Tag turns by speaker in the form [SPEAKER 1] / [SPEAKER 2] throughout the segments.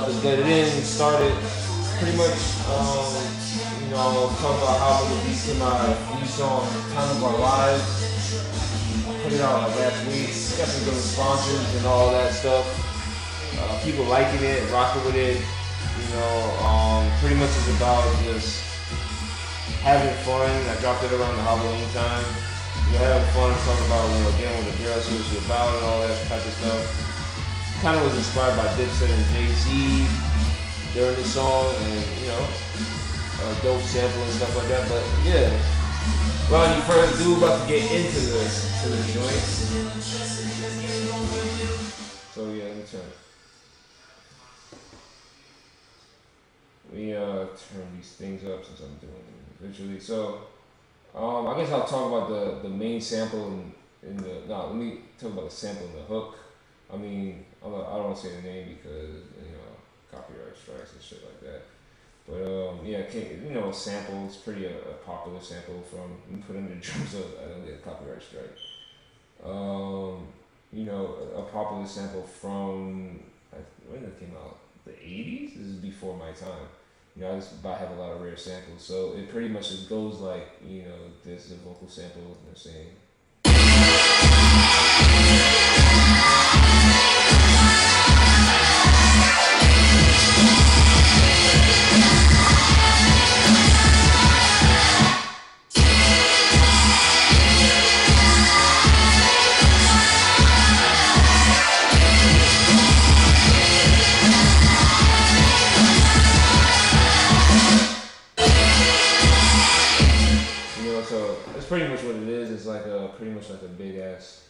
[SPEAKER 1] that it in started pretty much, talk about how the release of my new song, Time of Our Lives. I put it out like last week. Got some good responses and all that stuff. People liking it, rocking with it. Pretty much it's about just having fun. I dropped it around the Halloween time. Having fun, talk about dealing with the girl, see what she's about, and all that type of stuff. Kind of was inspired by Dipset and Jay-Z during the song, and dope sample and stuff like that. But yeah, without any further ado, about to get into the joint. So yeah, let me turn. Let me turn these things up since I'm doing it visually. So I guess I'll talk about the main sample in the. No, let me talk about the sample and the hook. I mean, I don't want to say the name because copyright strikes and shit like that. But yeah, sample is pretty a popular sample from put in the drums. So I don't get a copyright strike. A popular sample from when it came out, the 80s. This is before my time. I have a lot of rare samples, so it pretty much just goes like, this is a vocal sample, and they're saying. So that's pretty much what it is. It's like pretty much like a big ass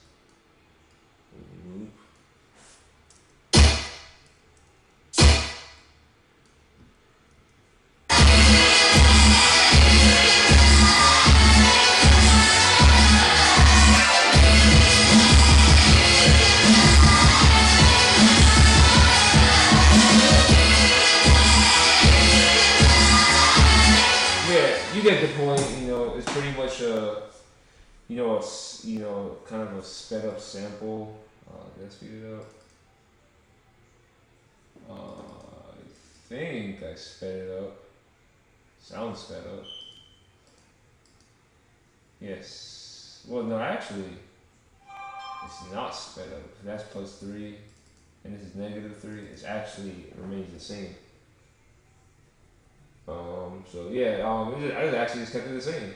[SPEAKER 1] loop. Yeah, you get the point. It's pretty much kind of a sped up sample. Let's speed it up. I think I sped it up. Sounds sped up. Yes. Well, no, actually, it's not sped up. That's +3, and this is -3. It actually remains the same. So yeah, I actually just kept it the same.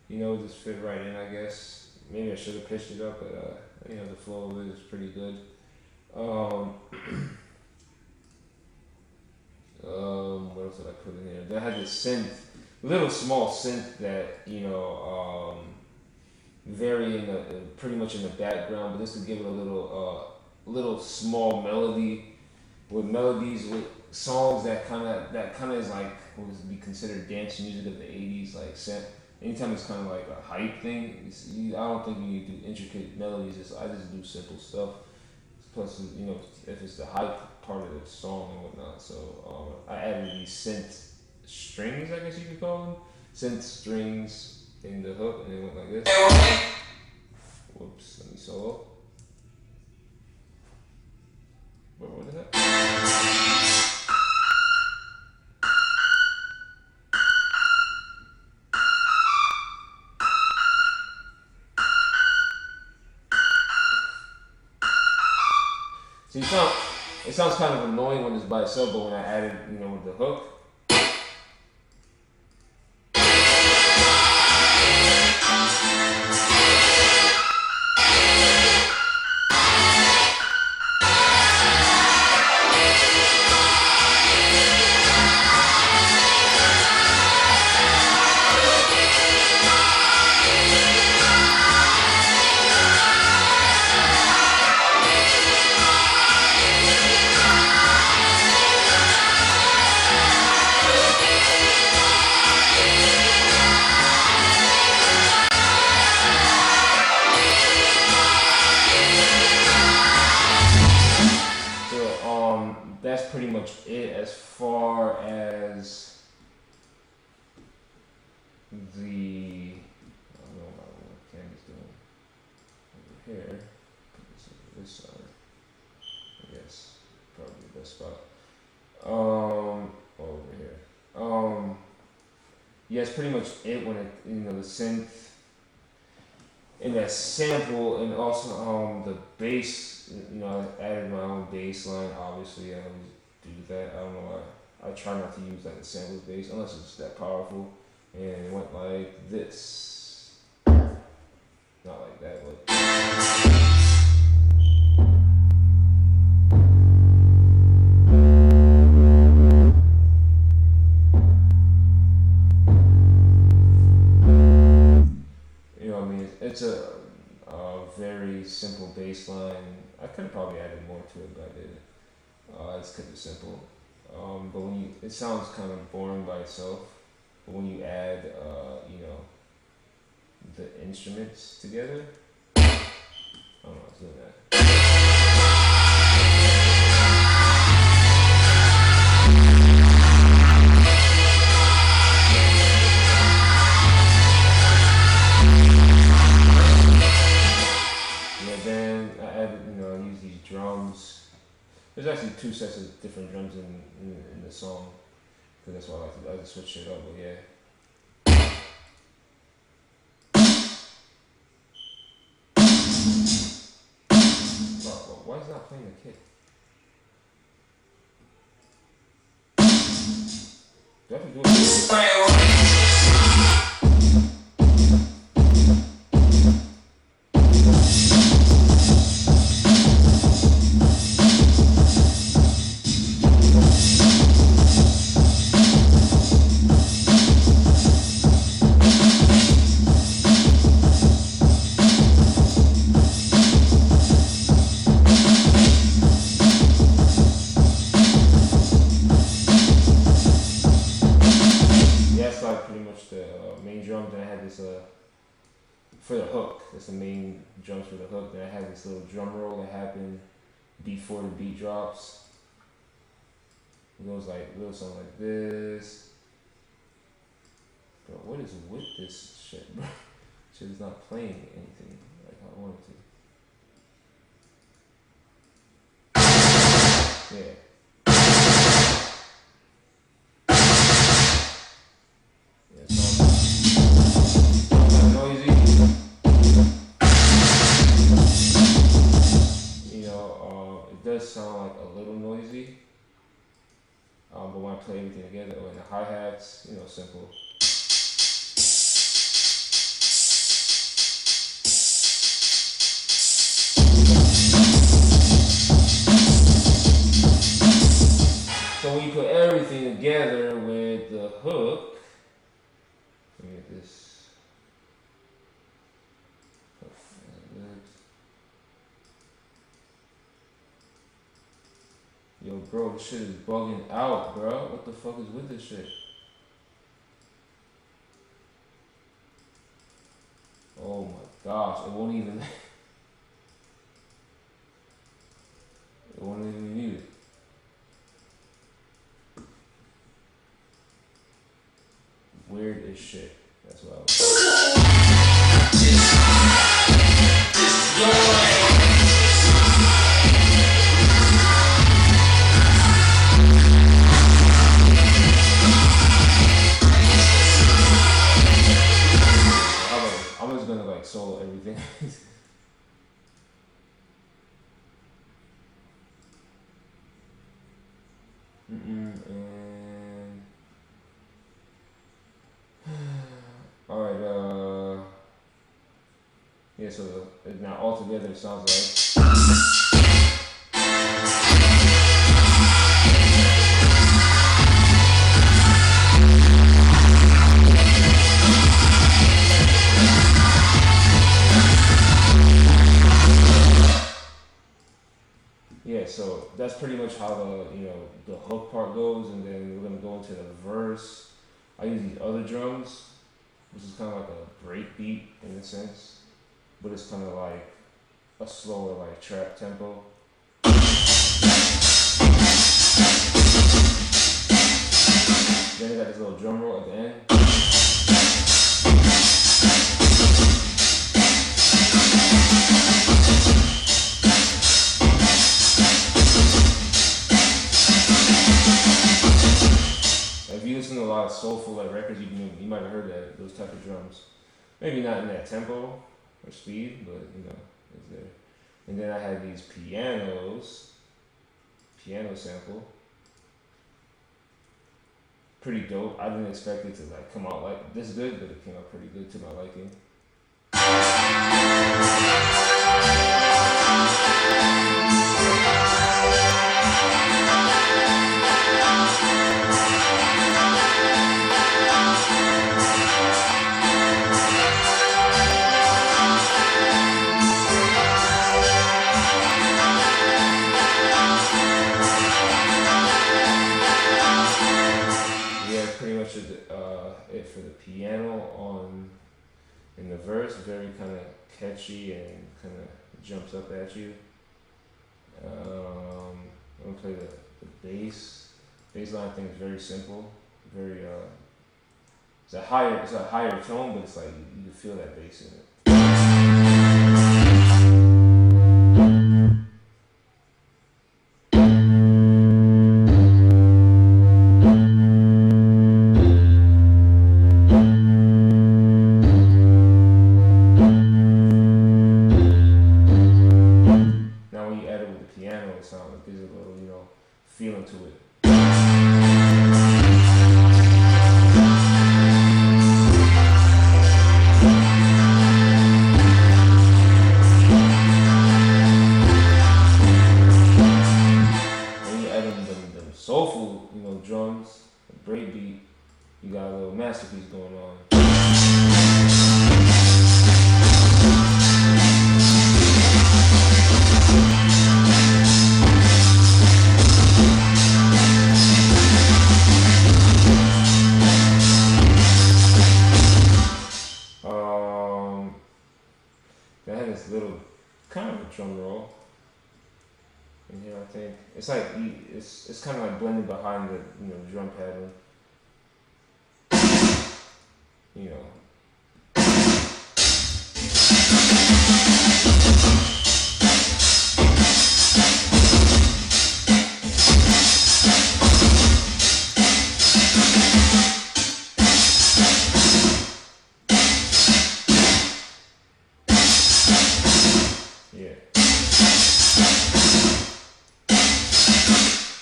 [SPEAKER 1] Just fit right in, I guess. Maybe I should have pitched it up, but the flow of it is pretty good. What else did I put in here? I had this little small synth that vary pretty much in the background, but this would give it a little small melody with songs that kind of is like what would be considered dance music of the 80s, like anytime it's kind of like a hype thing. I don't think you need to do intricate melodies. I just do simple stuff. Plus, if it's the hype part of the song and whatnot. So I added these synth strings, I guess you could call them, synth strings in the hook, and it went like this. Whoops, let me solo. What is that? See, it sounds kind of annoying when it's by itself, but when I add it, with the hook. That's pretty much it as far as the. I don't know what the camera's doing over here. Put this over this side. I guess probably the best spot. yeah, it's pretty much it when it, the synth and that sample, and also the bass. I added my own bass line. Obviously, I always do that. I don't know why. I try not to use like the sample bass unless it's that powerful. And it went like this. Not like that, but. It's a very simple bass line. I could have probably added more to it, but I didn't. It's because it's simple. But it sounds kind of boring by itself. But when you add, the instruments together, I don't know, it's doing that. Drums. There's actually two sets of different drums in the song, because that's why I like to switch it up. But yeah. Why is it not playing the kick? Do I have to do it? For the hook, that's the main drums for the hook. Then I have this little drum roll that happened before the beat drops. It goes like a little something like this. Bro, what is with this shit, bro? Shit is not playing anything like I want it to. Yeah. Sound like a little noisy, but when I play everything together, or in the hi-hats, simple. So when you put everything together with the hook, let me get this. Yo, bro, this shit is bugging out, bro. What the fuck is with this shit? Oh my gosh, it won't even. It won't even mute it. Weird as shit. That's what I was. Solo everything. And all right. Yeah. So now all together it sounds like. Yeah, so that's pretty much how the hook part goes, and then we're gonna go into the verse. I use these other drums, which is kind of like a break beat in a sense, but it's kind of like a slower like trap tempo. Then I got this little drum roll at the end. If you listen to a lot of soul soulful like records, you might have heard those type of drums. Maybe not in that tempo or speed, but it's there. And then I had these piano sample. Pretty dope. I didn't expect it to like come out like this good, but it came out pretty good to my liking. It for the piano in the verse, very kind of catchy and kind of jumps up at you. I'm gonna play the bass. Bass line, I think, is very simple. Very it's a higher tone, but it's like you can feel that bass in it. There's a little, feeling to it. When you add them soulful, drums, a break beat, you got a little masterpiece going on. That had this little kind of a drum roll in here. I think it's like it's kind of like blended behind the drum pattern.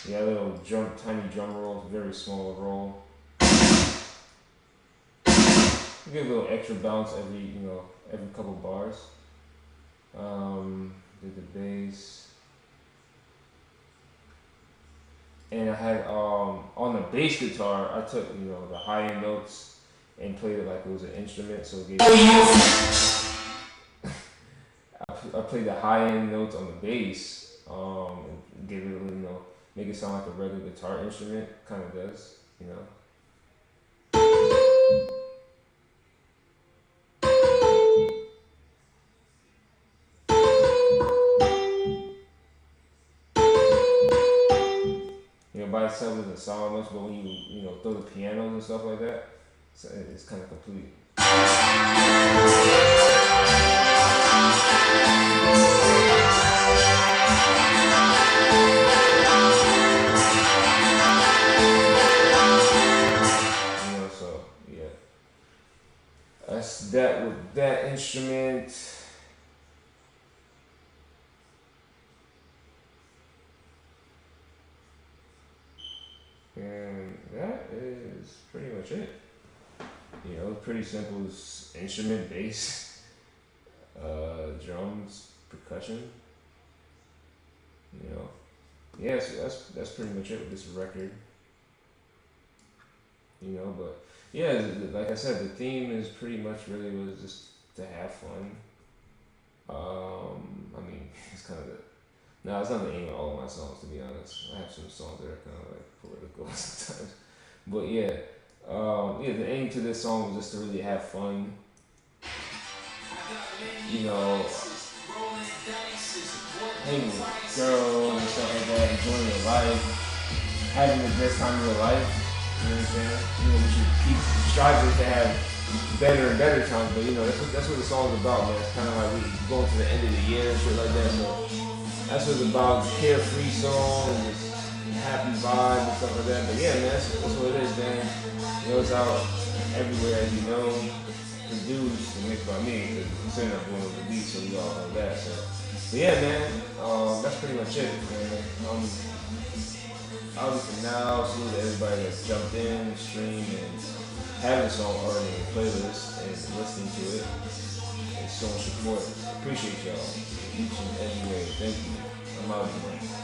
[SPEAKER 1] Yeah, little tiny drum roll, very small roll. Give a little extra bounce every couple bars. Did the bass, and I had on the bass guitar, I took the high end notes and played it like it was an instrument, so it gave I played the high end notes on the bass, and gave it a make it sound like a regular guitar instrument, kind of does, By itself doesn't sound much, but when you throw the pianos and stuff like that, it's kind of complete. So yeah, that's that with that instrument. And that is pretty much it. Pretty simple instrument, bass, drums, percussion. Yeah, so that's pretty much it with this record. But yeah, like I said, the theme is pretty much really was just to have fun. I mean, it's kind of no, it's not the aim of all of my songs, to be honest. I have some songs that are kind of like political sometimes. But yeah, the aim to this song was just to really have fun. Hanging with girls and stuff like that, enjoying your life, having the best time of your life. You know what I'm saying? We should keep striving to have better and better times, but that's what the song's about, man. It's kind of like we going to the end of the year and shit like that. So that's what it's about, carefree song, and just happy vibe and stuff like that. But yeah, man, that's what it is, man. You know, it's out everywhere, as you know, produced and mixed by me, because he's ended up doing the beat, so we all know that. So, but yeah, man, that's pretty much it, man. Out for now, salute to everybody that's jumped in, streamed, and have this song already in the playlist and listening to it. And showing support. Appreciate y'all each and every way. Thank you. I'm out, man.